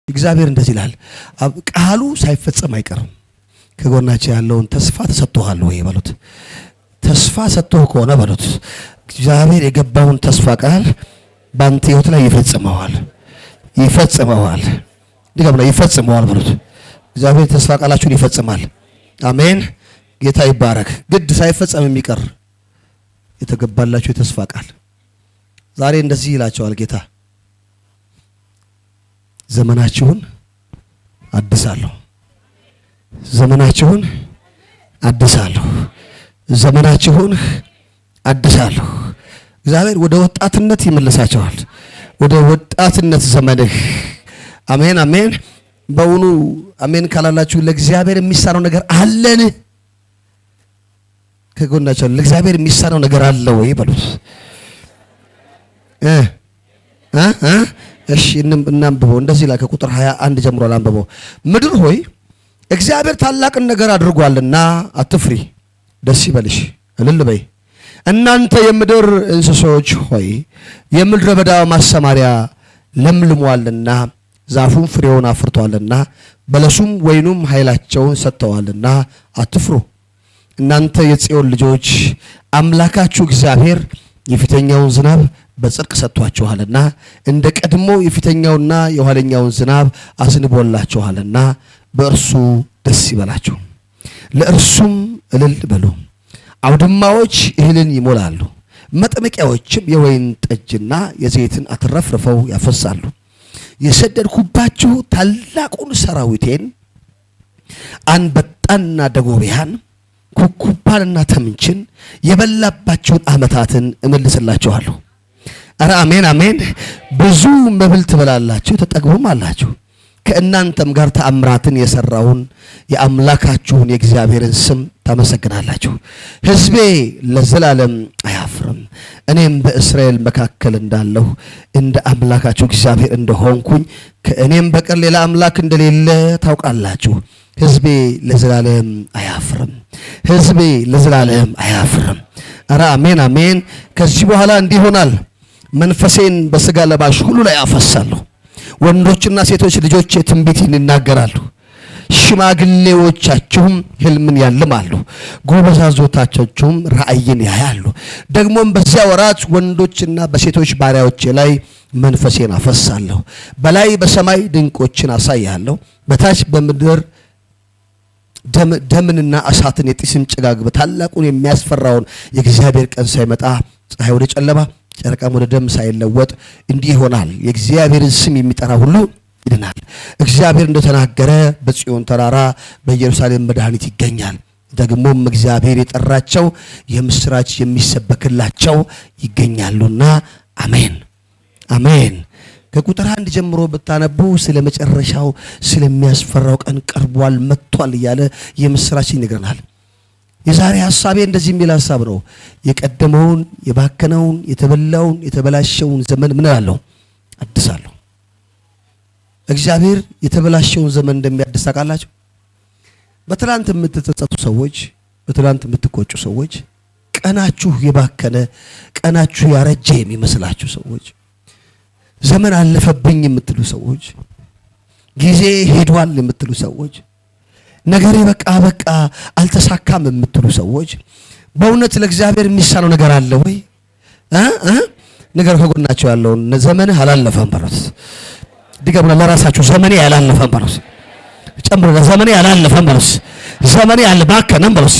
እግዚአብሔር እንደዚህ ይላል፣ ቃሉ ሳይፈጸም አይቀርም። ከጎናቸው ያለውን ተስፋ ተሰጥቷል ወይ በሉት። ተስፋ ሰጥቶ ከሆነ በሉት እግዚአብሔር የገባውን ተስፋ ቃል ባንተ ህይወት ላይ ይፈጽመዋል። ድጋም ላይ ይፈጽመዋል በሉት። እግዚአብሔር ተስፋ ቃላችሁን ይፈጽማል። አሜን። ጌታ ይባረክ። ግድ ሳይፈጸም የሚቀር የተገባላችሁ የተስፋ ቃል ዛሬ እንደዚህ ይላቸዋል ጌታ፣ ዘመናችሁን አድሳለሁ፣ ዘመናችሁን አድሳለሁ። እግዚአብሔር ወደ ወጣትነት ይመልሳቸዋል፣ ወደ ወጣትነት ዘመንህ። አሜን አሜን። በእውኑ አሜን ካላላችሁ ለእግዚአብሔር የሚሳነው ነገር አለን? ከጎናቸው ለእግዚአብሔር የሚሳነው ነገር አለ ወይ በሉት። እሺ እናንብበው። እንደዚህ ላይ ከቁጥር 21 ጀምሮ አንብበው። ምድር ሆይ እግዚአብሔር ታላቅን ነገር አድርጓልና አትፍሪ፣ ደስ ይበልሽ፣ እልል በይ። እናንተ የምድር እንስሶች ሆይ የምድረ በዳ ማሰማሪያ ለምልሟልና ዛፉም ፍሬውን አፍርቷልና በለሱም ወይኑም ኃይላቸውን ሰጥተዋልና አትፍሩ። እናንተ የጽዮን ልጆች አምላካችሁ እግዚአብሔር የፊተኛውን ዝናብ በጽድቅ ሰጥቷችኋልና እንደ ቀድሞ የፊተኛውና የኋለኛውን ዝናብ አስንቦላችኋልና በእርሱ ደስ ይበላችሁ፣ ለእርሱም እልል በሉ። አውድማዎች እህልን ይሞላሉ፣ መጥመቂያዎችም የወይን ጠጅና የዘይትን አትረፍርፈው ያፈሳሉ። የሰደድኩባችሁ ታላቁን ሰራዊቴን አንበጣና ደጎቢያን ኩኩባንና ተምችን የበላባችሁን ዓመታትን እመልስላችኋለሁ። አረ አሜን አሜን። ብዙ መብል ትበላላችሁ ተጠግቡም አላችሁ። ከእናንተም ጋር ተአምራትን የሰራውን የአምላካችሁን የእግዚአብሔርን ስም ታመሰግናላችሁ። ሕዝቤ ለዘላለም አያፍርም። እኔም በእስራኤል መካከል እንዳለሁ እንደ አምላካችሁ እግዚአብሔር እንደሆንኩኝ ከእኔም በቀር ሌላ አምላክ እንደሌለ ታውቃላችሁ። ሕዝቤ ለዘላለም አያፍርም። ሕዝቤ ለዘላለም አያፍርም። አረ አሜን አሜን። ከዚህ በኋላ እንዲህ ይሆናል፣ መንፈሴን በሥጋ ለባሽ ሁሉ ላይ አፈሳለሁ። ወንዶችና ሴቶች ልጆች ትንቢትን ይናገራሉ፣ ሽማግሌዎቻችሁም ሕልምን ያልማሉ፣ ጎበዛዞቻችሁም ራእይን ያያሉ። ደግሞም በዚያ ወራት ወንዶችና በሴቶች ባሪያዎቼ ላይ መንፈሴን አፈሳለሁ። በላይ በሰማይ ድንቆችን አሳያለሁ፣ በታች በምድር ደምንና እሳትን የጢስን ጭጋግ በታላቁን የሚያስፈራውን የእግዚአብሔር ቀን ሳይመጣ ፀሐይ ወደ ጨለማ ጨረቃም ወደ ደም ሳይለወጥ እንዲህ ይሆናል። የእግዚአብሔርን ስም የሚጠራ ሁሉ ይድናል። እግዚአብሔር እንደተናገረ በጽዮን ተራራ በኢየሩሳሌም መድኃኒት ይገኛል። ደግሞም እግዚአብሔር የጠራቸው የምስራች የሚሰበክላቸው ይገኛሉና። አሜን አሜን። ከቁጥር 1 ጀምሮ ብታነቡ ስለ መጨረሻው ስለሚያስፈራው ቀን ቀርቧል መጥቷል እያለ የምስራች ይነግረናል። የዛሬ ሐሳቤ እንደዚህ የሚል ሐሳብ ነው። የቀደመውን የባከነውን የተበላውን የተበላሸውን ዘመን ምን እላለሁ? አድሳለሁ። እግዚአብሔር የተበላሸውን ዘመን እንደሚያድስ ታውቃላችሁ። በትላንት የምትጸጸቱ ሰዎች፣ በትላንት የምትቆጩ ሰዎች፣ ቀናችሁ የባከነ ቀናችሁ ያረጀ የሚመስላችሁ ሰዎች፣ ዘመን አለፈብኝ የምትሉ ሰዎች፣ ጊዜ ሄዷል የምትሉ ሰዎች፣ ነገሬ በቃ አልተሳካም የምትሉ ሰዎች፣ በእውነት ለእግዚአብሔር የሚሳነው ነገር አለ ወይ? ነገር ከጎናቸው ያለውን ዘመንህ አላለፈም በሉት። ድገሙና ለራሳችሁ ዘመኔ አላለፈም በሉት። ጨምሩ፣ ዘመኔ አላለፈም በሉት። ዘመኔ አልባከነም በሉት።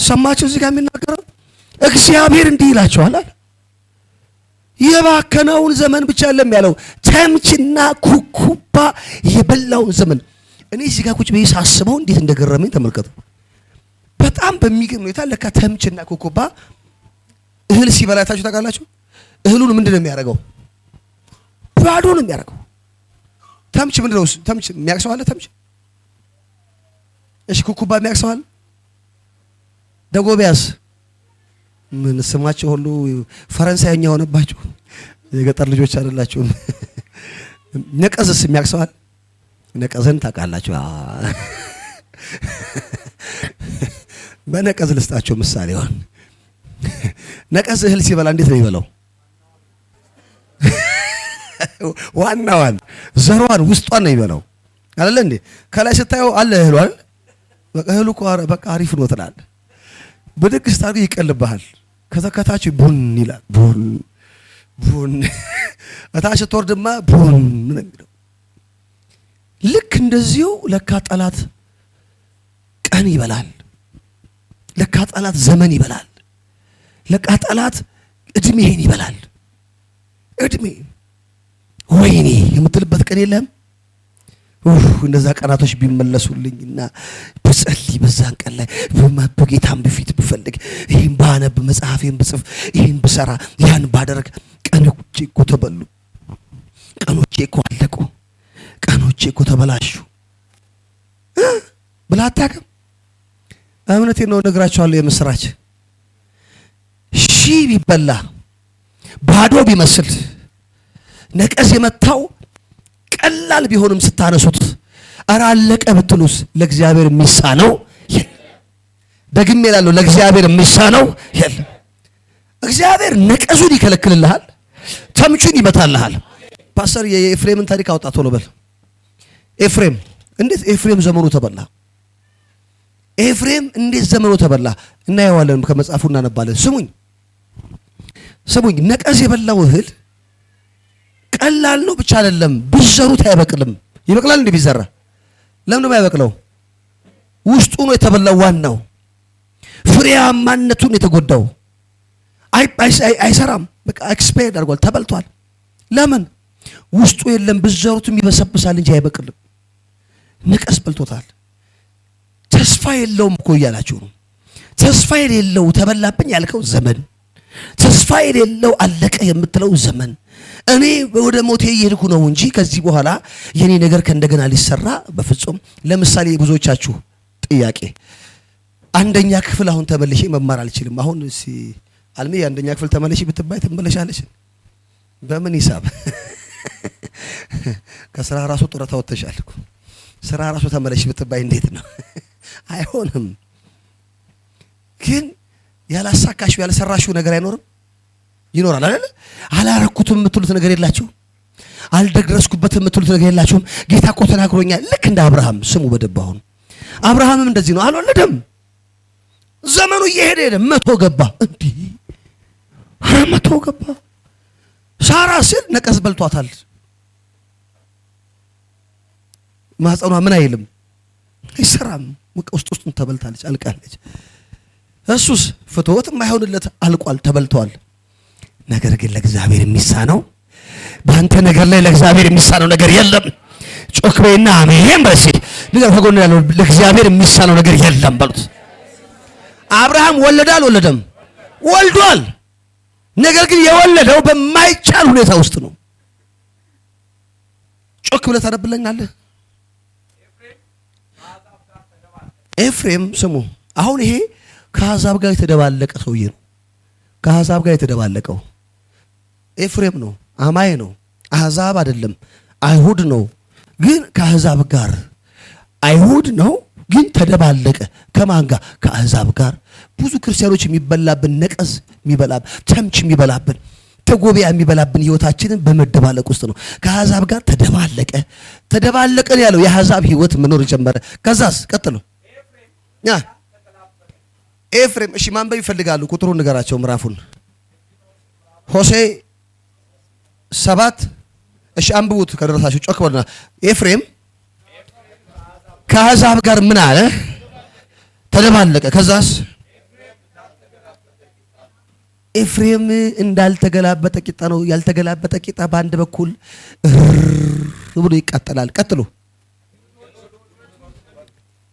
ሰማችሁ? እዚህ ጋር የሚናገረው እግዚአብሔር እንዲህ ይላችኋል አለ። የባከነውን ዘመን ብቻ አይደለም ያለው፣ ተምችና ኩኩባ የበላውን ዘመን። እኔ እዚህ ጋር ቁጭ ብዬ ሳስበው እንዴት እንደገረመኝ ተመልከቱ። በጣም በሚገርም ሁኔታ ለካ ተምችና ኩኩባ እህል ሲበላታችሁ ታውቃላችሁ? እህሉን ምንድን ነው የሚያደርገው? ባዶ ነው የሚያደርገው። ተምች ምንድን ነው? ተምች የሚያቅሰው አለ? ተምች እሺ፣ ኩኩባ የሚያቅሰው አለ? ደጎቢያስ ምን ስማቸው ሁሉ ፈረንሳይኛ ሆነባችሁ። የገጠር ልጆች አይደላችሁም። ነቀዝስ የሚያቅሰው አለ? ነቀዝን ታውቃላችሁ? በነቀዝ ልስጣቸው ምሳሌውን። ነቀዝ እህል ሲበላ እንዴት ነው የሚበላው? ዋናዋን ዘሯን ውስጧን ነው የሚበላው አይደል እንዴ? ከላይ ስታየው አለ እህሉ አይደል? በቃ እህሉ እኮ በቃ አሪፍ ነው ትላለህ። ብድግ ስታደርግ ይቀልብሃል። ከታች ቡን ይላል። ቡን እታች ስትወርድማ ቡን ነው የሚለው። ልክ እንደዚሁ ለካ ጠላት ቀን ይበላል። ለካ ጠላት ዘመን ይበላል። ለካ ጠላት እድሜህን ይበላል። እድሜ ወይኔ የምትልበት ቀን የለም። እነዛ ቀናቶች ቢመለሱልኝና ብጸልይ በዛን ቀን ላይ በጌታም በፊት ብፈልግ ይሄን ባነብ መጽሐፌን ብጽፍ ይሄን ብሰራ ያን ባደረግ ቀኖቼ እኮ ተበሉ። ቀኖቼ እኮ አለቁ። ቀኖቼ እኮ ተበላሹ ብለህ አታውቅም? እምነቴን ነው እነግራቸዋለሁ የምስራች። ሺህ ቢበላ ባዶ ቢመስል ነቀዝ የመታው ቀላል ቢሆንም ስታነሱት ኧረ አለቀ ብትሉስ ለእግዚአብሔር የሚሳነው የለም። ደግሜ እላለሁ ለእግዚአብሔር የሚሳነው የለም። እግዚአብሔር ነቀዙን ይከለክልልሃል፣ ተምቹን ይመታልሃል። ፓስተር የኤፍሬምን ታሪክ አውጣ ቶሎ በል። ኤፍሬም እንዴት ኤፍሬም ዘመኑ ተበላ? ኤፍሬም እንዴት ዘመኑ ተበላ? እናየዋለን፣ ከመጽሐፉ እናነባለን። ስሙኝ ነቀዝ የበላው እህል ቀላል ነው ብቻ አይደለም፣ ቢዘሩት አይበቅልም። ይበቅላል እንዴ ቢዘራ? ለምን ነው አይበቅለው? ውስጡ ነው የተበላው። ዋናው ፍሬያማነቱን የተጎዳው አይሰራም። በቃ ኤክስፓየርድ አድርጓል፣ ተበልቷል። ለምን? ውስጡ የለም። ቢዘሩትም ይበሰብሳል እንጂ አይበቅልም። ነቀዝ በልቶታል። ተስፋ የለውም እኮ እያላችሁ ነው። ተስፋ የሌለው ተበላብኝ ያልከው ዘመን፣ ተስፋ የሌለው አለቀ የምትለው ዘመን፣ እኔ ወደ ሞቴ እየሄድኩ ነው እንጂ ከዚህ በኋላ የኔ ነገር ከእንደገና ሊሰራ በፍጹም። ለምሳሌ ብዙዎቻችሁ ጥያቄ አንደኛ ክፍል አሁን ተመልሼ መማር አልችልም። አሁን አልሚ አንደኛ ክፍል ተመልሼ ብትባይ ትመለሻለሽ? በምን ሂሳብ? ከስራ ራሱ ጡረታ ወጥተሻል እኮ። ስራ ራሱ ተመለሽ ብትባይ እንዴት ነው? አይሆንም። ግን ያላሳካሽው ያልሰራሽው ነገር አይኖርም? ይኖራል አይደል? አላረኩትም የምትሉት ነገር የላችሁ? አልደረስኩበትም የምትሉት ነገር የላችሁም? ጌታ እኮ ተናግሮኛል። ልክ እንደ አብርሃም ስሙ በደንብ። አሁን አብርሃምም እንደዚህ ነው። አልወለደም። ዘመኑ እየሄደ ሄደ። 100 ገባ። እንዲህ 100 ገባ። ሳራ ሲል ነቀዝ በልቷታል። ማህፀኗ ምን አይልም፣ አይሰራም። ውስጡን ተበልታለች፣ አልቃለች። እሱስ ፍትወት የማይሆንለት አልቋል፣ ተበልቷል። ነገር ግን ለእግዚአብሔር የሚሳነው በአንተ ነገር ላይ ለእግዚአብሔር የሚሳነው ነገር የለም። ጮክ በይና አሜን በሲ ነገር ከጎን ያለው ለእግዚአብሔር የሚሳነው ነገር የለም በሉት። አብርሃም ወለደ አልወለደም? ወልዷል። ነገር ግን የወለደው በማይቻል ሁኔታ ውስጥ ነው። ጮክ ብለህ ታነብልኛለህ? ኤፍሬም ስሙ። አሁን ይሄ ከአሕዛብ ጋር የተደባለቀ ሰውዬ ነው። ከአሕዛብ ጋር የተደባለቀው ኤፍሬም ነው። አማይ ነው። አሕዛብ አይደለም፣ አይሁድ ነው። ግን ከአሕዛብ ጋር አይሁድ ነው፣ ግን ተደባለቀ። ከማን ጋር? ከአሕዛብ ጋር። ብዙ ክርስቲያኖች የሚበላብን ነቀዝ የሚበላብን ተምች የሚበላብን ተጎቢያ የሚበላብን ህይወታችንን በመደባለቅ ውስጥ ነው። ከአሕዛብ ጋር ተደባለቀን ያለው የአሕዛብ ህይወት መኖር ጀመረ። ከዛስ ቀጥሎ ኤፍሬም እሺ ማንበብ ይፈልጋሉ? ቁጥሩን ንገራቸው፣ ምዕራፉን ሆሴዕ 7 እሺ አንብቡት ከደረሳችሁ ጮክ በሉና። ኤፍሬም ከአሕዛብ ጋር ምን አለ? ተደባለቀ። ከዛስ ኤፍሬም እንዳልተገላበጠ ቂጣ ነው። ያልተገላበጠ ቂጣ በአንድ በኩል ብሎ ይቃጠላል። ቀጥሎ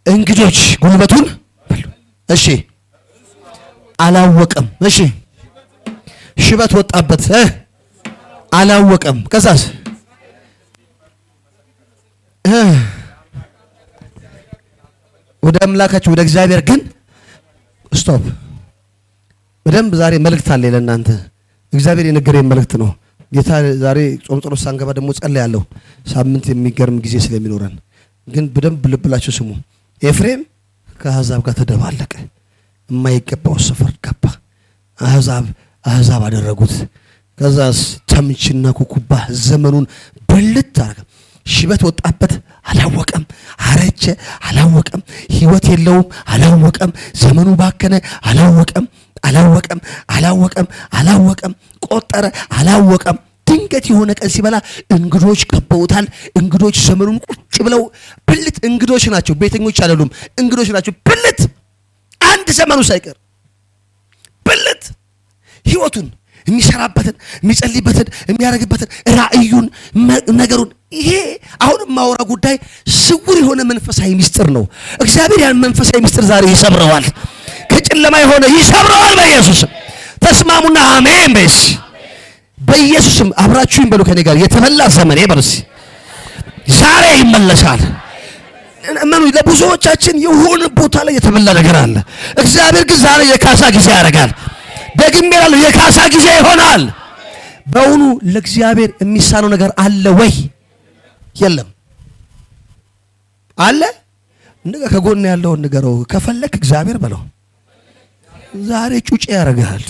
እንግዶች ጉልበቱን እሺ አላወቀም። እሺ ሽበት ወጣበት አላወቀም። ከዛስ ወደ አምላካችሁ ወደ እግዚአብሔር ግን ስቶፕ። በደንብ ዛሬ መልእክት አለ ለእናንተ። እግዚአብሔር የነገረኝ መልእክት ነው። ጌታ ዛሬ ጾም ጸሎት ሳንገባ ደግሞ ጸልያለሁ። ሳምንት የሚገርም ጊዜ ስለሚኖረን ግን በደንብ ልብ ብላችሁ ስሙ። ኤፍሬም ከአሕዛብ ጋር ተደባለቀ። የማይገባው ስፍራ ገባ። አሕዛብ አደረጉት። ከዛስ ተምችና ኩኩባ ዘመኑን በልት አደረገ። ሽበት ወጣበት፣ አላወቀም። አረጀ፣ አላወቀም። ህይወት የለውም፣ አላወቀም። ዘመኑ ባከነ፣ አላወቀም። ቆጠረ፣ አላወቀም። ድንገት የሆነ ቀን ሲበላ እንግዶች ከበውታል። እንግዶች ዘመኑን ቁጭ ብለው ብልት። እንግዶች ናቸው፣ ቤተኞች አይደሉም። እንግዶች ናቸው። ብልት አንድ ዘመኑ ሳይቀር ብልት ህይወቱን የሚሰራበትን የሚጸልይበትን የሚያደርግበትን ራእዩን ነገሩን። ይሄ አሁን የማወራ ጉዳይ ስውር የሆነ መንፈሳዊ ሚስጥር ነው። እግዚአብሔር ያን መንፈሳዊ ሚስጥር ዛሬ ይሰብረዋል። ከጨለማ የሆነ ይሰብረዋል በኢየሱስም። ተስማሙና አሜን በስ በኢየሱስም። አብራችሁኝ በሉ ከኔ ጋር የተበላ ዘመኔ በርስ ዛሬ ይመለሳል። እመኑ። ለብዙዎቻችን የሆነ ቦታ ላይ የተበላ ነገር አለ። እግዚአብሔር ግን ዛሬ የካሳ ጊዜ ያደርጋል። ደግሜ እላለሁ የካሳ ጊዜ ይሆናል። በእውኑ ለእግዚአብሔር የሚሳነው ነገር አለ ወይ? የለም። አለ? ከጎን ያለውን ንገረው። ከፈለክ እግዚአብሔር በለው ዛሬ ጩጬ ያደርጋል።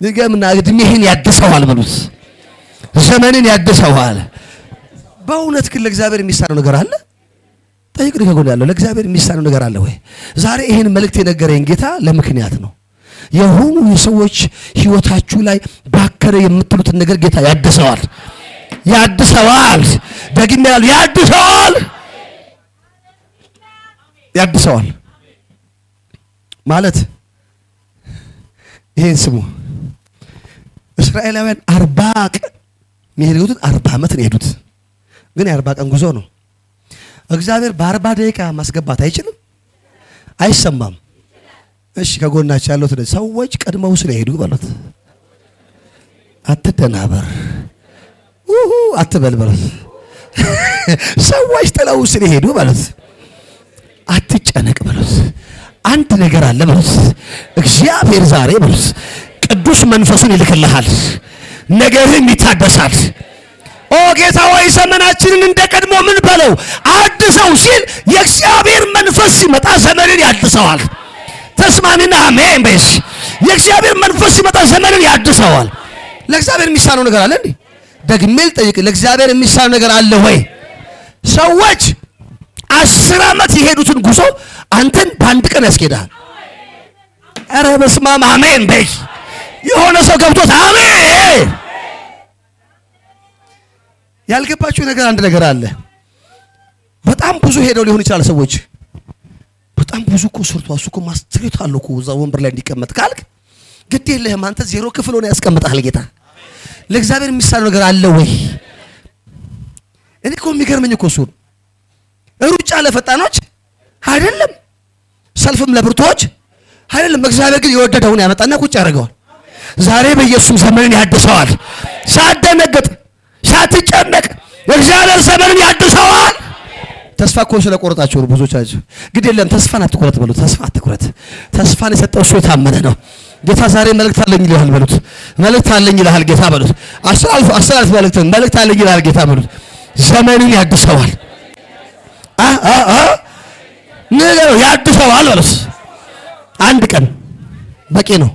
ንገምና እድሜህን ያድሰዋል በሉት። ዘመንን ያድሰዋል። በእውነት ግን ለእግዚአብሔር የሚሳነው ነገር አለ? ጠይቅ። ከጎን ያለው ለእግዚአብሔር የሚሳነው ነገር አለ ወይ? ዛሬ ይሄን መልእክት የነገረኝ ጌታ ለምክንያት ነው። የሆኑ የሰዎች ህይወታችሁ ላይ ባከረ የምትሉትን ነገር ጌታ ያድሰዋል። ደግሜ ያድሰዋል ማለት ይሄን ስሙ። እስራኤላውያን 40 ቀን የሚሄዱት 40 ዓመት ነው የሄዱት፣ ግን የ40 ቀን ጉዞ ነው። እግዚአብሔር በ40 ደቂቃ ማስገባት አይችልም? አይሰማም? እሺ ከጎናቸው ያለው ሰዎች ቀድመው ስለሄዱ በሉት። አትደናበር አትበል በሉት። ሰዎች ጥለው ስለሄዱ በሉት። አትጨነቅ በሉት። አንድ ነገር አለ በሉት። እግዚአብሔር ዛሬ በሉት ቅዱስ መንፈሱን ይልክልሃል። ነገርህም ይታደሳል። ኦ ጌታ ሆይ ዘመናችንን እንደቀድሞ ምን በለው አድሰው ሲል የእግዚአብሔር መንፈስ ሲመጣ ዘመንን ያድሰዋል። ተስማሚና አሜን በስ የእግዚአብሔር መንፈስ ሲመጣ ዘመንን ያድሰዋል። ለእግዚአብሔር የሚሳነው ነገር አለ እንዴ? ደግሜ ልጠይቅ፣ ለእግዚአብሔር የሚሳነው ነገር አለ ወይ? ሰዎች 10 ዓመት የሄዱትን ጉዞ አንተን በአንድ ቀን ያስኬዳል። ኧረ በስመ አብ አሜን በይ። የሆነ ሰው ገብቶት አሜን። ያልገባችሁ ነገር አንድ ነገር አለ። በጣም ብዙ ሄደው ሊሆን ይችላል ሰዎች። በጣም ብዙ እኮ ሰርቷል። እሱ እኮ ማስትሬት አለው እኮ እዛ ወንበር ላይ እንዲቀመጥ ካልክ ግድ የለህም። አንተ 0 ክፍል ሆነ ያስቀምጣል ጌታ። ለእግዚአብሔር የሚሳነው ነገር አለ ወይ? እኔ እኮ የሚገርመኝ እኮ እሱ ሩጫ ለፈጣኖች አይደለም፣ ሰልፍም ለብርቶች አይደለም። እግዚአብሔር ግን የወደደውን ያመጣና ቁጭ ያደርገዋል። ዛሬ በኢየሱስ ዘመንን ያድሰዋል። ሳትደነግጥ ሳትጨነቅ እግዚአብሔር ዘመንን ያድሰዋል። ተስፋ እኮ ስለቆረጣችሁ ነው ብዙዎቻችሁ። ግድ የለም ተስፋን አትቁረጥ በሉት። ተስፋ አትቁረጥ። ተስፋን የሰጠው እሱ የታመነ ነው። ጌታ ዛሬ መልእክት አለኝ ይልሃል በሉት። መልእክት አለኝ ይልሃል ጌታ በሉት። አስተላልፍ መልእክት አለኝ ይልሃል ጌታ በሉት። ዘመንን ያድሰዋል። ነገሩ ያድሰዋል በሉት። አንድ ቀን በቂ ነው።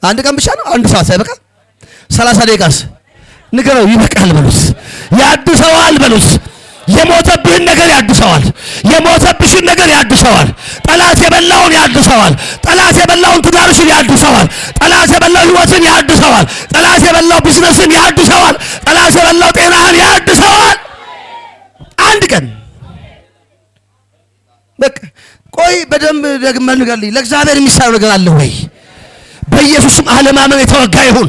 አንድ ቀን ብቻ ነው። አንድ ሰዓት ሳይበቃ 30 ደቂቃስ ንገረው ይበቃል በሉት። ያድሰዋል በሉት። የሞተብህን ነገር ያድሰዋል። የሞተብሽን ነገር ያድሰዋል። ጠላት የበላውን ያድሰዋል። ጠላት የበላውን ትዳርሽን ያድሰዋል። ጠላት የበላው ህይወትን ያድሰዋል። ጠላት የበላው ቢዝነስን ያድሰዋል። ጠላት የበላው ጤናህን ያድሰዋል። አንድ ቀን በቃ ቆይ በደንብ ደግመህ ንገርልኝ። ለእግዚአብሔር የሚሳነው ነገር አለ ወይ? በኢየሱስም አለማመን የተወጋ ይሁን።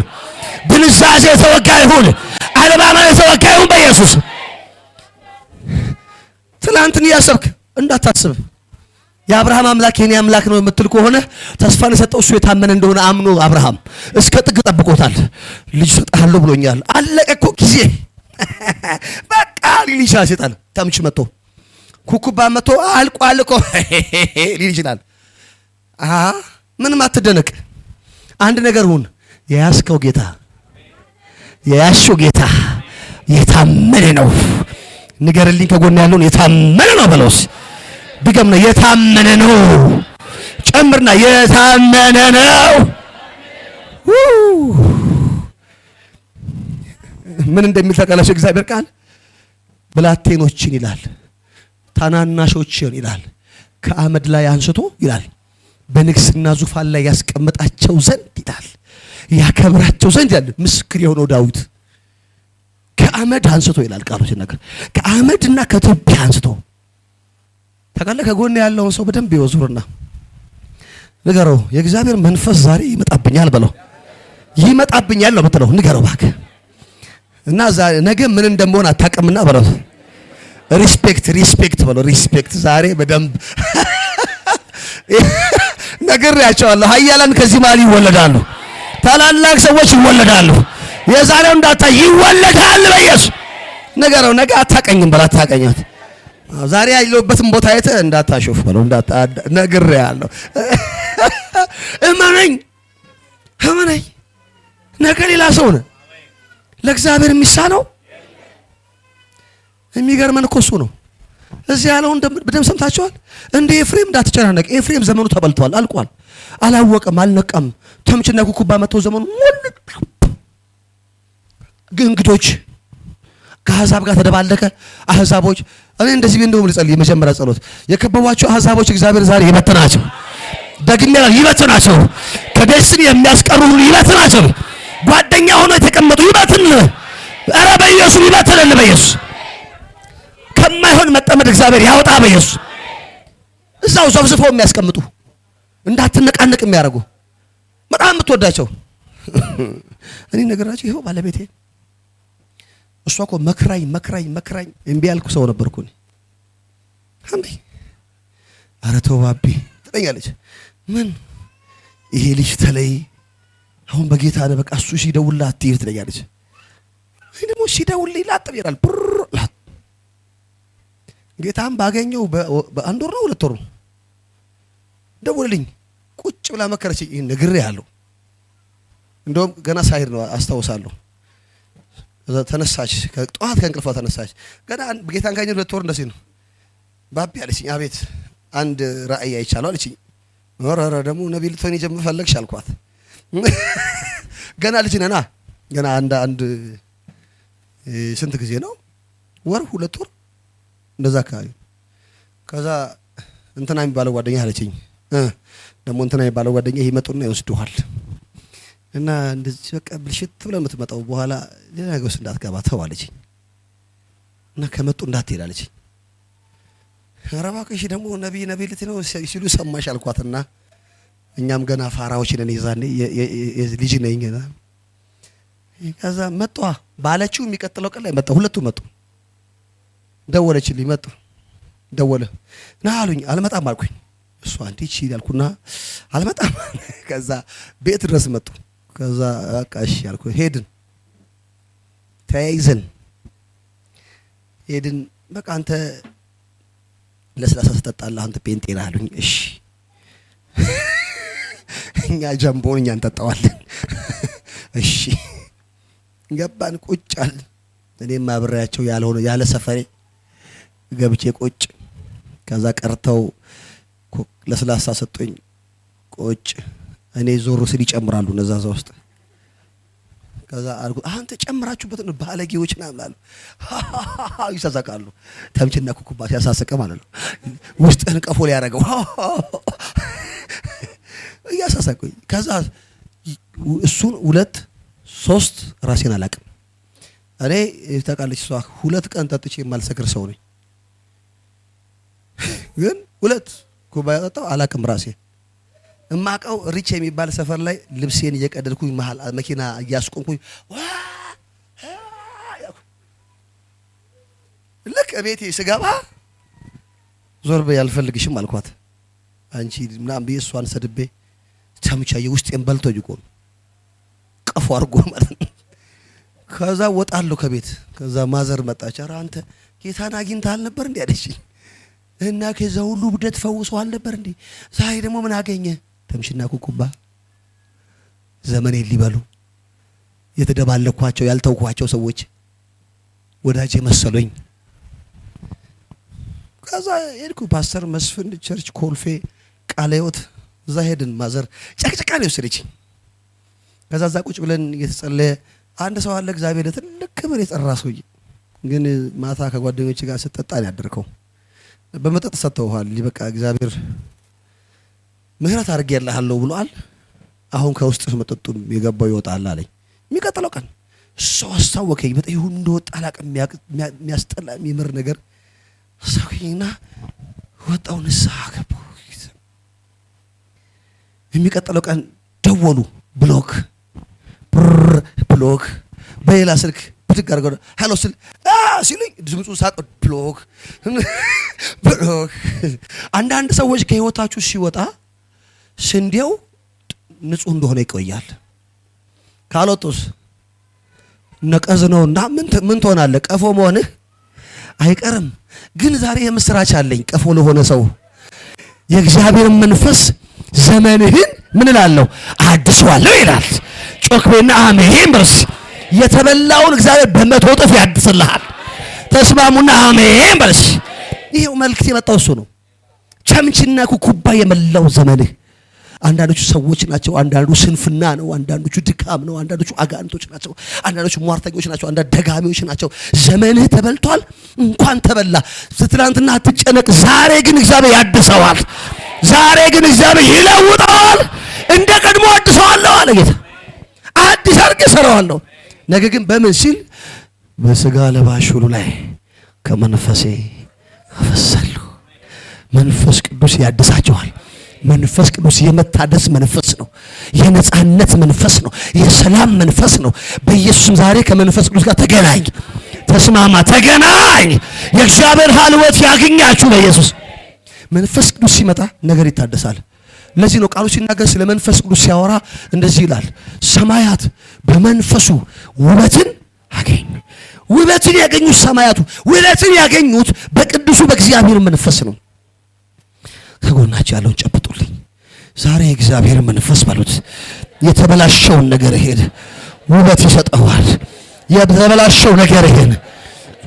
ድንዛዜ የተወጋ ይሁን። አለማመን የተወጋ ይሁን በኢየሱስ። ትላንትን እያሰብክ እንዳታስብ። የአብርሃም አምላክ የኔ አምላክ ነው የምትል ከሆነ ተስፋን የሰጠው እሱ የታመነ እንደሆነ አምኖ አብርሃም እስከ ጥግ ጠብቆታል። ልጅ ሰጣለሁ ብሎኛል። አለቀ እኮ ጊዜ በቃ ሊል ይችላል። ሰይጣን ተምች መጥቶ ኩኩባ መጥቶ አልቋል እኮ ሊል ይችላል። ምንም አትደነቅ። አንድ ነገር ሁን። የያዝከው ጌታ የያዝሽው ጌታ የታመነ ነው። ንገርልኝ ከጎን ያለውን የታመነ ነው በለውስ። ድገምና የታመነ ነው። ጨምርና የታመነ ነው። ምን እንደሚል ታውቃላችሁ? እግዚአብሔር ቃል ብላቴኖችን ይላል ታናናሾችን ይላል ከአመድ ላይ አንስቶ ይላል በንግስና ዙፋን ላይ ያስቀምጣቸው ዘንድ ይላል ያከብራቸው ዘንድ ይላል ምስክር የሆነው ዳዊት ከአመድ አንስቶ ይላል ቃሉ ሲናገር ከአመድና ከትቢያ አንስቶ ታውቃለህ። ከጎን ያለውን ሰው በደንብ ይወዙርና ንገረው የእግዚአብሔር መንፈስ ዛሬ ይመጣብኛል በለው። ይመጣብኛል ነው የምትለው ንገረው እባክህ። እና ነገ ምን እንደምሆን አታውቅምና በለው። ሪስፔክት በለው። ሪስፔክት ዛሬ በደንብ ነግሬያቸዋለሁ። ኃያላን ከዚህ መሃል ይወለዳሉ። ታላላቅ ሰዎች ይወለዳሉ። የዛሬው እንዳታ ይወለዳል በኢየሱስ ንገረው። ነገ አታውቀኝም በለው። አታውቀኛት ዛሬ ያለሁበትን ቦታ አይተህ እንዳታሾፍ በለው። ነግሬያለሁ። እመነኝ ነገ ሌላ ሰው ነህ። ለእግዚአብሔር የሚሳነው የሚገርመን እኮ እሱ ነው። እዚህ ያለውን በደም ሰምታችኋል። እንደ ኤፍሬም እንዳትጨናነቅ። ኤፍሬም ዘመኑ ተበልቷል፣ አልቋል። አላወቀም፣ አልነቃም። ተምችና ኩኩባ መተው ዘመኑ እንግዶች ከአሕዛብ ጋር ተደባለቀ። አሕዛቦች እኔ እንደዚህ እንደውም ልጸልይ የመጀመሪያ ጸሎት የከበቧቸው አሕዛቦች እግዚአብሔር ዛሬ ይበትናቸው። ደግሜ ይበትናቸው። ከደስም የሚያስቀሩ ሁሉ ይበትናቸው። ጓደኛ ሆኖ የተቀመጡ ይበትን። ኧረ በኢየሱስ ይበትን። በኢየሱስ ከማይሆን መጠመድ እግዚአብሔር ያወጣ። በኢየሱስ እዛው ዘብዝፈው የሚያስቀምጡ እንዳትነቃነቅ የሚያደርጉ በጣም የምትወዳቸው እኔ ነገራቸው ይኸው ባለቤቴ እሷ እኮ መክራኝ እምቢ ያልኩ ሰው ነበርኩ እኔ። ኧረ ተው ባቢ ትለኛለች። ምን ይሄ ልጅ ተለይ አሁን በጌታ ነው በቃ እሱ ሲደውልልህ አትሄድ ትለኛለች። እኔ ደግሞ ሲደውልልኝ ላጥ ይላል ላጥ ጌታም ባገኘው በአንድ ወር ነው 2 ወር ነው ደውልልኝ ቁጭ ብላ መከረች። ይሄን ነግሬሃለሁ። እንደውም ገና ሳይሄድ ነው አስታውሳለሁ። ተነሳች ከጧት ከእንቅልፏ ተነሳች። ገና ጌታን ካገኘው 2 ወር እንደዚህ ነው ባቢ አለችኝ። አቤት አንድ ራእይ አይቻለሁ አለችኝ። ወራራ ደግሞ ነብይ ልትሆኚ ጀምር ፈለግሽ አልኳት። ገና ልጅ ነና ገና አንድ ስንት ጊዜ ነው ወር 2 ወር እንደዛ አካባቢ። ከዛ እንትና የሚባለው ጓደኛ አለችኝ። ደግሞ እንትና የሚባለው ጓደኛ ይመጡና ይወስዱሃል እና እንደዚህ በቃ ብልሽት ብለህ የምትመጣው በኋላ ሌላ ነገር ውስጥ እንዳትገባ ተው አለችኝ። እና ከመጡ እንዳትሄድ አለችኝ። ኧረ እባክሽ ደግሞ ነብይ ልትነው ሲሉ ሰማሽ አልኳትና እኛም ገና ፋራዎች ነን ይዛኔ ልጅ ነኝ ገና። ከዛ መጣ ባለችው የሚቀጥለው ቀን ላይ መጣ። ሁለቱም መጡ። ደወለችልኝ። መጡ ደወለ ና አሉኝ። አልመጣም አልኩኝ። እሷ አንዴ እቺ ያልኩና አልመጣም። ከዛ ቤት ድረስ መጡ። ከዛ በቃ እሺ ያልኩ ሄድን። ተያይዘን ሄድን። በቃ አንተ ለስላሳ ትጠጣለህ አንተ ጴንጤ ነህ አሉኝ። እሺ እኛ ጀምቦን እኛ እንጠጣዋለን። እሺ ገባን ቁጭ አልን። እኔም አብሬያቸው ያልሆነ ያለ ሰፈሬ ገብቼ ቁጭ። ከዛ ቀርተው ለስላሳ ሰጡኝ ቁጭ። እኔ ዞር ስል ይጨምራሉ እነዛ ውስጥ። ከዛ አልኩ አንተ ጨምራችሁበት ነው ባለጌዎች ምናምን አሉ። ይሳሳቃሉ። ተምችና ኩኩባ ሲያሳስቀ ማለት ነው ውስጥህን ቀፎ ሊያደርገው እያሳሳቁኝ። ከዛ እሱን 2 3 ራሴን አላቅም። እኔ ታውቃለች እሷ 2 ቀን ጠጥቼ የማልሰክር ሰው ነኝ። ግን 2 ኩባያ ጠጣው አላቅም ራሴ እማቀው ሪች የሚባል ሰፈር ላይ ልብሴን እየቀደድኩኝ መሃል መኪና እያስቆምኩኝ ልክ ቤቴ ስገባ ዞር በይ አልፈልግሽም አልኳት። አንቺ ምናምን ብዬ እሷን ሰድቤ ተምቻዬ ውስጤን በልቶ ይቆም ቀፎ አድርጎ ማለት ነው። ከዛ ወጣለሁ ከቤት። ከዛ ማዘር መጣች። ኧረ አንተ ጌታን አግኝተሃል ነበር እንዴ አለችኝ። እና ከዛ ሁሉ ብደት ፈውሰዋል ነበር እንዴ ዛሬ ደግሞ ምን አገኘ? ተምሽና ኩኩባ ዘመኔን ሊበሉ የተደባለኳቸው ያልተውኳቸው ሰዎች ወዳጄ መሰሉኝ። ከዛ ሄድኩ ፓስተር መስፍን ቸርች ኮልፌ ቃለ ሕይወት እዛ ሄድን። ማዘር ጨቅጨቃ ነው የወሰደችኝ። ከዛ እዛ ቁጭ ብለን እየተጸለየ አንድ ሰው አለ እግዚአብሔር ለትልቅ ክብር የጠራ ሰውዬ ግን ማታ ከጓደኞች ጋር ስትጠጣ ነው ያደረከው። በመጠጥ ሰጥተውሃል። በቃ እግዚአብሔር ምህረት አድርጌልሃለሁ ብሏል። አሁን ከውስጥ መጠጡን የገባው ይወጣል አለኝ። የሚቀጥለው ቀን ሰው አስታወከኝ። በጣም ይሁን እንደወጣ አላውቅም። የሚያስጠላ የሚምር ነገር አስታወከኝና ወጣው ንስሐ ገባሁ። የሚቀጥለው ቀን ደወሉ። ብሎክ በሌላ ስልክ ብድግ አድርገው ሄሎ ስል ሲሉኝ ድምፁ ሳቅ ብሎክ። አንዳንድ ሰዎች ከህይወታችሁ ሲወጣ ስንዴው ንጹህ እንደሆነ ይቆያል። ካልወጡስ ነቀዝ ነውና ምን ትሆናለህ? ቀፎ መሆንህ አይቀርም። ግን ዛሬ የምስራች አለኝ ቀፎ ለሆነ ሰው የእግዚአብሔር መንፈስ ዘመንህን ምን እላለሁ አድሰዋለሁ ይላል። ጮክቤና አሜን በርስ። የተበላውን እግዚአብሔር በመቶ እጥፍ ያድስልሃል። ተስማሙና አሜን በርስ። ይሄው መልእክት የመጣው እሱ ነው። ቸምችና ኩኩባ የመላው ዘመንህ። አንዳንዶቹ ሰዎች ናቸው፣ አንዳንዱ ስንፍና ነው፣ አንዳንዶቹ ድካም ነው፣ አንዳንዶቹ አጋንንቶች ናቸው፣ አንዳንዶቹ ሟርተኞች ናቸው፣ አንዳንድ ደጋሚዎች ናቸው። ዘመንህ ተበልቷል። እንኳን ተበላ ትናንትና አትጨነቅ። ዛሬ ግን እግዚአብሔር ያድሰዋል። ዛሬ ግን እግዚአብሔር ይለውጠዋል። እንደ ቀድሞ አድሰዋለሁ አለ ጌታ። አዲስ አድርጌ እሰራዋለሁ። ነገር ግን በምን ሲል በስጋ ለባሽ ሁሉ ላይ ከመንፈሴ አፈሳለሁ። መንፈስ ቅዱስ ያድሳቸዋል። መንፈስ ቅዱስ የመታደስ መንፈስ ነው። የነጻነት መንፈስ ነው። የሰላም መንፈስ ነው። በኢየሱስም ዛሬ ከመንፈስ ቅዱስ ጋር ተገናኝ፣ ተስማማ፣ ተገናኝ። የእግዚአብሔር ሀልወት ያገኛችሁ በኢየሱስ መንፈስ ቅዱስ ሲመጣ ነገር ይታደሳል። ለዚህ ነው ቃሉ ሲናገር ስለ መንፈስ ቅዱስ ሲያወራ እንደዚህ ይላል፣ ሰማያት በመንፈሱ ውበትን አገኙ። ውበትን ያገኙት ሰማያቱ ውበትን ያገኙት በቅዱሱ በእግዚአብሔር መንፈስ ነው። ከጎናችሁ ያለውን ጨብጡልኝ። ዛሬ እግዚአብሔር መንፈስ ባሉት የተበላሸውን ነገር ይሄን ውበት ይሰጠዋል። የተበላሸው ነገር ይሄን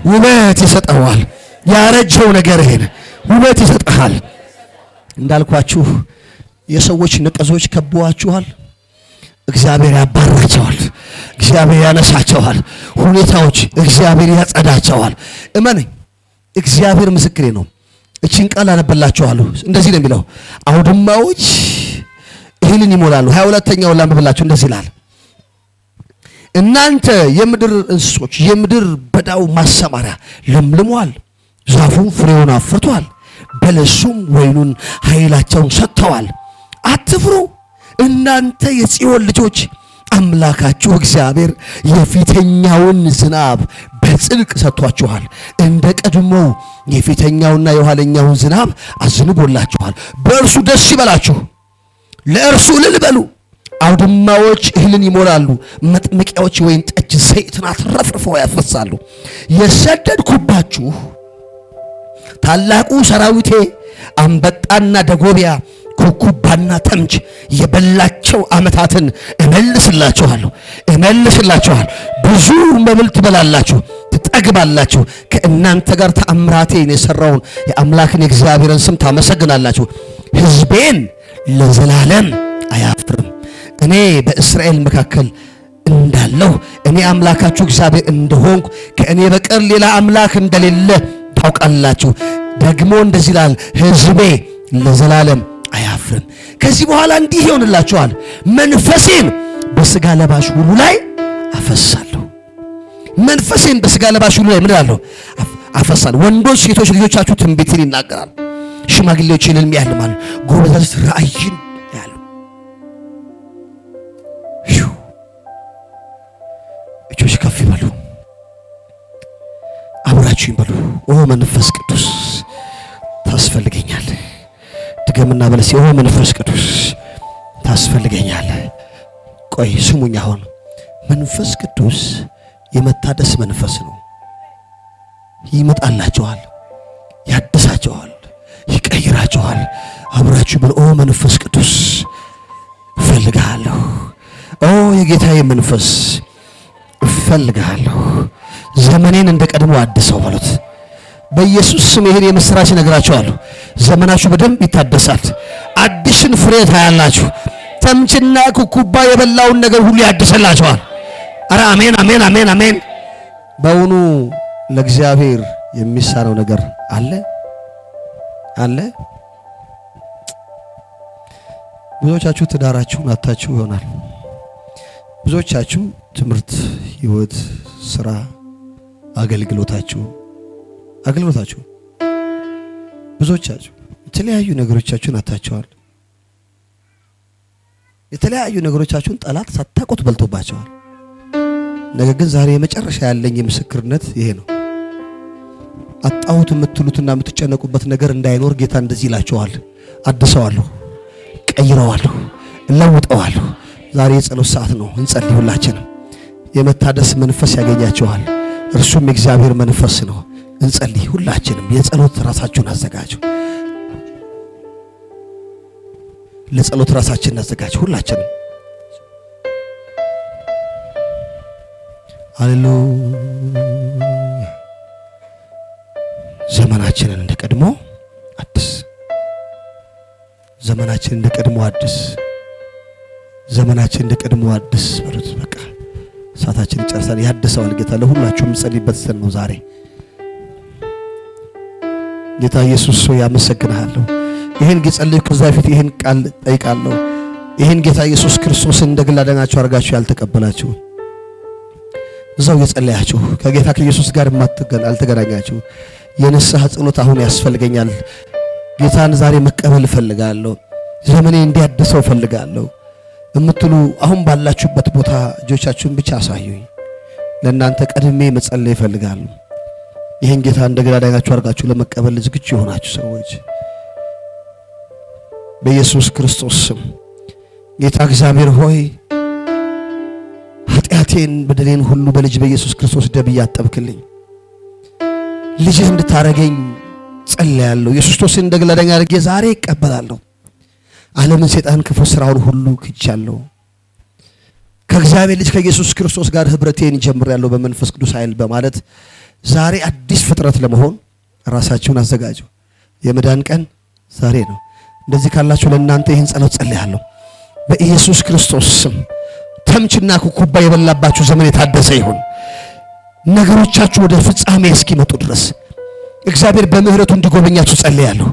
ውበት ይሰጠዋል። ያረጀው ነገር ይሄን ውበት ይሰጣል። እንዳልኳችሁ የሰዎች ነቀዞች ከበዋችኋል። እግዚአብሔር ያባራቸዋል። እግዚአብሔር ያነሳቸዋል። ሁኔታዎች እግዚአብሔር ያጸዳቸዋል። እመነኝ፣ እግዚአብሔር ምስክሬ ነው። እቺን ቃል አነብላችኋለሁ። እንደዚህ ነው የሚለው፣ አውድማዎች እህልን ይሞላሉ። 22ኛው ላንብብላችሁ። እንደዚህ ይላል፣ እናንተ የምድር እንስሶች የምድር በዳው ማሰማሪያ ለምልሟል፣ ዛፉም ፍሬውን አፍርቷል፣ በለሱም ወይኑን ኃይላቸውን ሰጥተዋል። አትፍሩ እናንተ የጽዮን ልጆች፣ አምላካችሁ እግዚአብሔር የፊተኛውን ዝናብ በጽድቅ ሰጥቷችኋል። እንደ ቀድሞው የፊተኛውና የኋለኛውን ዝናብ አዝንቦላችኋል። በእርሱ ደስ ይበላችሁ፣ ለእርሱ እልል በሉ። አውድማዎች እህልን ይሞላሉ፣ መጥመቂያዎች ወይን ጠጅ ዘይትን አትረፍርፈው ያፈሳሉ። የሰደድኩባችሁ ታላቁ ሰራዊቴ አንበጣና ደጎቢያ ኩኩባና ተምች የበላቸው ዓመታትን እመልስላችኋለሁ። ብዙ መብል ትበላላችሁ፣ ትጠግባላችሁ። ከእናንተ ጋር ተአምራቴን የሰራውን የአምላክን የእግዚአብሔርን ስም ታመሰግናላችሁ። ሕዝቤን ለዘላለም አያፍርም። እኔ በእስራኤል መካከል እንዳለሁ እኔ አምላካችሁ እግዚአብሔር እንደሆንኩ ከእኔ በቀር ሌላ አምላክ እንደሌለ ታውቃላችሁ። ደግሞ እንደዚህ ይላል፣ ሕዝቤ ለዘላለም አያፍርም። ከዚህ በኋላ እንዲህ ይሆንላችኋል፣ መንፈሴን በስጋ ለባሽ ሁሉ ላይ አፈሳለሁ። መንፈሴን በስጋ ለባሽ ሁሉ ላይ ምን እላለሁ? አፈሳለሁ። ወንዶች ሴቶች ልጆቻችሁ ትንቢትን ይናገራሉ፣ ሽማግሌዎች ሕልም ያልማሉ፣ ጎበዛዝት ራእይን ያሉ። እጆች ከፍ ይበሉ፣ አብራችሁኝ በሉ። ኦ መንፈስ ቅዱስ ታስፈልገኛለህ። ድገምና በለስ፣ ኦ መንፈስ ቅዱስ ታስፈልገኛለህ። ቆይ ስሙኝ። አሁን መንፈስ ቅዱስ የመታደስ መንፈስ ነው። ይመጣላችኋል፣ ያድሳችኋል፣ ይቀይራችኋል። አብራችሁ በሉ። ኦ መንፈስ ቅዱስ እፈልግሃለሁ። ኦ የጌታዬ መንፈስ እፈልግሃለሁ። ዘመኔን እንደ ቀድሞ አድሰው በሉት። በኢየሱስ ስም ይሄን የምስራች ነግራችኋለሁ። ዘመናችሁ በደንብ ይታደሳል። አዲስን ፍሬ ታያላችሁ። ተምችና ኩኩባ የበላውን ነገር ሁሉ ያድሰላችኋል። አረ አሜን አሜን አሜን አሜን። በእውኑ ለእግዚአብሔር የሚሳነው ነገር አለ አለ? ብዙዎቻችሁ ትዳራችሁን አታችሁ ይሆናል። ብዙዎቻችሁ ትምህርት፣ ህይወት፣ ስራ፣ አገልግሎታችሁ ብዙዎቻችሁ የተለያዩ ነገሮቻችሁን አታችኋል። የተለያዩ ነገሮቻችሁን ጠላት ሳታውቁት በልቶባቸዋል። ነገር ግን ዛሬ የመጨረሻ ያለኝ የምስክርነት ይሄ ነው። አጣሁት የምትሉትና የምትጨነቁበት ነገር እንዳይኖር ጌታ እንደዚህ ይላችኋል። አድሰዋለሁ፣ ቀይረዋለሁ፣ እለውጠዋለሁ። ዛሬ የጸሎት ሰዓት ነው። እንጸልይ። ሁላችንም የመታደስ መንፈስ ያገኛችኋል። እርሱም የእግዚአብሔር መንፈስ ነው። እንጸልይ። ሁላችንም የጸሎት ራሳችሁን አዘጋጁ። ለጸሎት ራሳችንን አዘጋጁ። ሁላችንም ሃሌሉያ። ዘመናችንን እንደቀድሞ አድስ። ዘመናችንን እንደቀድሞ አድስ። ዘመናችንን እንደቀድሞ አድስ በሉት። በቃ ሰዓታችን ጨርሰን ያድሰዋል ጌታ። ለሁላችሁም ጸልይበት ዘንድ ነው ዛሬ። ጌታ ኢየሱስ ሆይ ያመሰግናለሁ። ይሄን ጸልዩ። ከዛ በፊት ይሄን ቃል ጠይቃለሁ። ይሄን ጌታ ኢየሱስ ክርስቶስን እንደግል አዳኛችሁ አድርጋችሁ ያልተቀበላችሁ እዛው የጸለያችሁ ከጌታ ከኢየሱስ ጋር አልተገናኛችሁ የንስሐ ጸሎት አሁን ያስፈልገኛል። ጌታን ዛሬ መቀበል እፈልጋለሁ፣ ዘመኔ እንዲያድሰው እፈልጋለሁ እምትሉ አሁን ባላችሁበት ቦታ እጆቻችሁን ብቻ አሳዩኝ። ለእናንተ ቀድሜ መጸለይ እፈልጋለሁ። ይሄን ጌታ እንደገና ዳኛችሁ አድርጋችሁ ለመቀበል ዝግጁ የሆናችሁ ሰዎች በኢየሱስ ክርስቶስ ስም ጌታ እግዚአብሔር ሆይ ኃጢአቴን በደሌን ሁሉ በልጅ በኢየሱስ ክርስቶስ ደም ያጠብክልኝ ልጅህ እንድታረገኝ ጸልያለሁ። ኢየሱስ ክርስቶስን እንደገና ዳኛ አድርጌ ዛሬ እቀበላለሁ። ዓለምን፣ ሰይጣን፣ ክፉ ስራውን ሁሉ ክጃለሁ። ከእግዚአብሔር ልጅ ከኢየሱስ ክርስቶስ ጋር ህብረቴን ጀምሬያለሁ በመንፈስ ቅዱስ ኃይል በማለት ዛሬ አዲስ ፍጥረት ለመሆን ራሳችሁን አዘጋጁ። የመዳን ቀን ዛሬ ነው። እንደዚህ ካላችሁ ለእናንተ ይህን ጸሎት ጸልያለሁ በኢየሱስ ክርስቶስ ስም። ተምችና ኩኩባ የበላባችሁ ዘመን የታደሰ ይሁን። ነገሮቻችሁ ወደ ፍጻሜ እስኪመጡ ድረስ እግዚአብሔር በምህረቱ እንዲጎበኛችሁ ጸልያለሁ።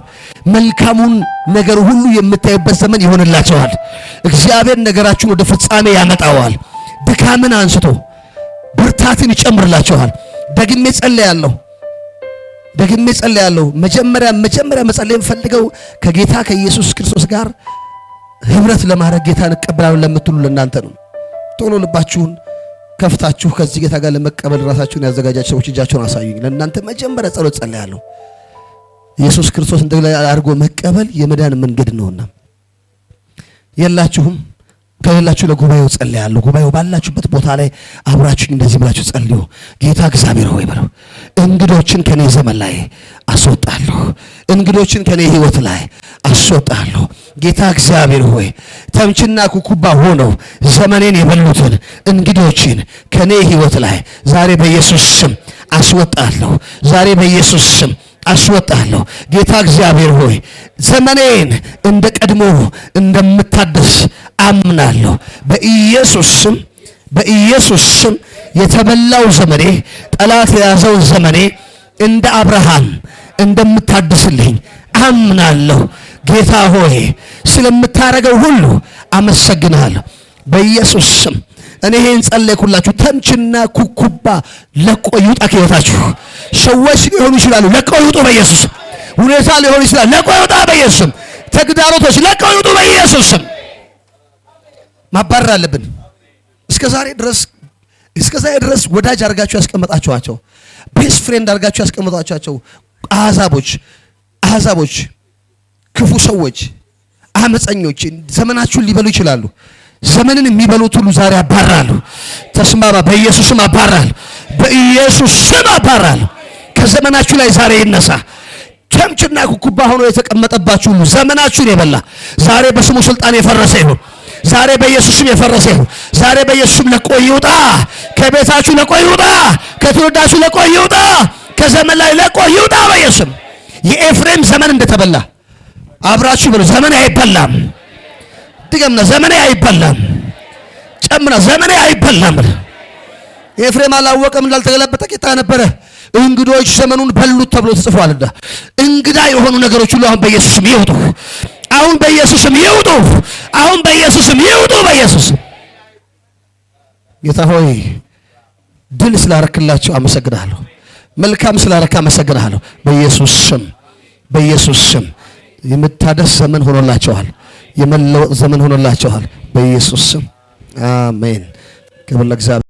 መልካሙን ነገር ሁሉ የምታዩበት ዘመን ይሆንላችኋል። እግዚአብሔር ነገራችሁን ወደ ፍጻሜ ያመጣዋል። ድካምን አንስቶ ብርታትን ይጨምርላችኋል። ደግሜ ጸልያለሁ። መጀመሪያ መጸለይ የምፈልገው ከጌታ ከኢየሱስ ክርስቶስ ጋር ህብረት ለማድረግ ጌታን እቀበላለሁ ለምትሉ ለእናንተ ነው። ቶሎ ልባችሁን ከፍታችሁ ከዚህ ጌታ ጋር ለመቀበል ራሳችሁን ያዘጋጃችሁ ሰዎች እጃችሁን አሳዩኝ። ለእናንተ መጀመሪያ ጸሎት ጸልያለሁ። ኢየሱስ ክርስቶስ እንደገና አድርጎ መቀበል የመዳን መንገድ ነውና የላችሁም ከሌላችሁ ለጉባኤው ጸልያለሁ። ጉባኤው ባላችሁበት ቦታ ላይ አብራችሁኝ እንደዚህ ብላችሁ ጸልዩ። ጌታ እግዚአብሔር ሆይ በሉ። እንግዶችን ከኔ ዘመን ላይ አስወጣለሁ። እንግዶችን ከኔ ህይወት ላይ አስወጣለሁ። ጌታ እግዚአብሔር ሆይ ተምችና ኩኩባ ሆነው ዘመኔን የበሉትን እንግዶችን ከኔ ህይወት ላይ ዛሬ በኢየሱስ ስም አስወጣለሁ። ዛሬ በኢየሱስ ስም አስወጣለሁ። ጌታ እግዚአብሔር ሆይ ዘመኔን እንደ ቀድሞ እንደምታደስ አምናለሁ። በኢየሱስ ስም የተበላው ዘመኔ፣ ጠላት የያዘው ዘመኔ እንደ አብርሃም እንደምታድስልኝ አምናለሁ። ጌታ ሆይ ስለምታረገው ሁሉ አመሰግናለሁ። በኢየሱስ ስም እኔ ይሄን ጸለይኩላችሁ። ተምችና ኩኩባ ለቆ ይውጣ ከህይወታችሁ። ሰዎች ሊሆኑ ይችላሉ፣ ለቆ ይውጡ በኢየሱስ። ሁኔታ ሊሆን ይችላል፣ ለቆ ይውጣ በኢየሱስ። ተግዳሮቶች ለቆ ይውጡ በኢየሱስ። ማባረር አለብን። እስከ ዛሬ ድረስ ወዳጅ አድርጋችሁ ያስቀመጣችኋቸው፣ ቤስት ፍሬንድ አድርጋችሁ ያስቀመጣችኋቸው አሕዛቦች፣ ክፉ ሰዎች፣ አመፀኞች ዘመናችሁን ሊበሉ ይችላሉ። ዘመንን የሚበሉት ሁሉ ዛሬ አባራሉ። ተስማማ። በኢየሱስም አባራሉ። በኢየሱስም አባራሉ። ከዘመናችሁ ላይ ዛሬ ይነሳ። ተምችና ኩኩባ ሆኖ የተቀመጠባችሁ ሁሉ ዘመናችሁን የበላ ዛሬ በስሙ ስልጣን የፈረሰ ይሁን። ዛሬ በኢየሱስም የፈረሰ ይሁን። ዛሬ በኢየሱስም ለቆ ይውጣ። ከቤታችሁ ለቆ ይውጣ። ከትውልዳችሁ ለቆ ይውጣ። ከዘመን ላይ ለቆ ይውጣ በኢየሱስ። የኤፍሬም ዘመን እንደተበላ አብራችሁ ብሎ ዘመኔ አይበላም። ድገምና ዘመኔ አይበላም። ጨምራ ዘመኔ አይበላም። ኤፍሬም አላወቀም እንዳልተገለበጠ ቂጣ ነበረ። እንግዶች ዘመኑን በሉት ተብሎ ተጽፏልና እንግዳ የሆኑ ነገሮች ሁሉ አሁን በኢየሱስም ይውጡ። አሁን በኢየሱስም ይውጡ። አሁን በኢየሱስም ይውጡ። በኢየሱስ ጌታ ሆይ ድል ስላረክላቸው አመሰግናለሁ። መልካም ስላረካ አመሰግናለሁ። በኢየሱስ ስም በኢየሱስ ስም የመታደስ ዘመን ሆኖላቸዋል። የመለወጥ ዘመን ሆኖላቸዋል። በኢየሱስ ስም አሜን። ክብር ለእግዚአብሔር።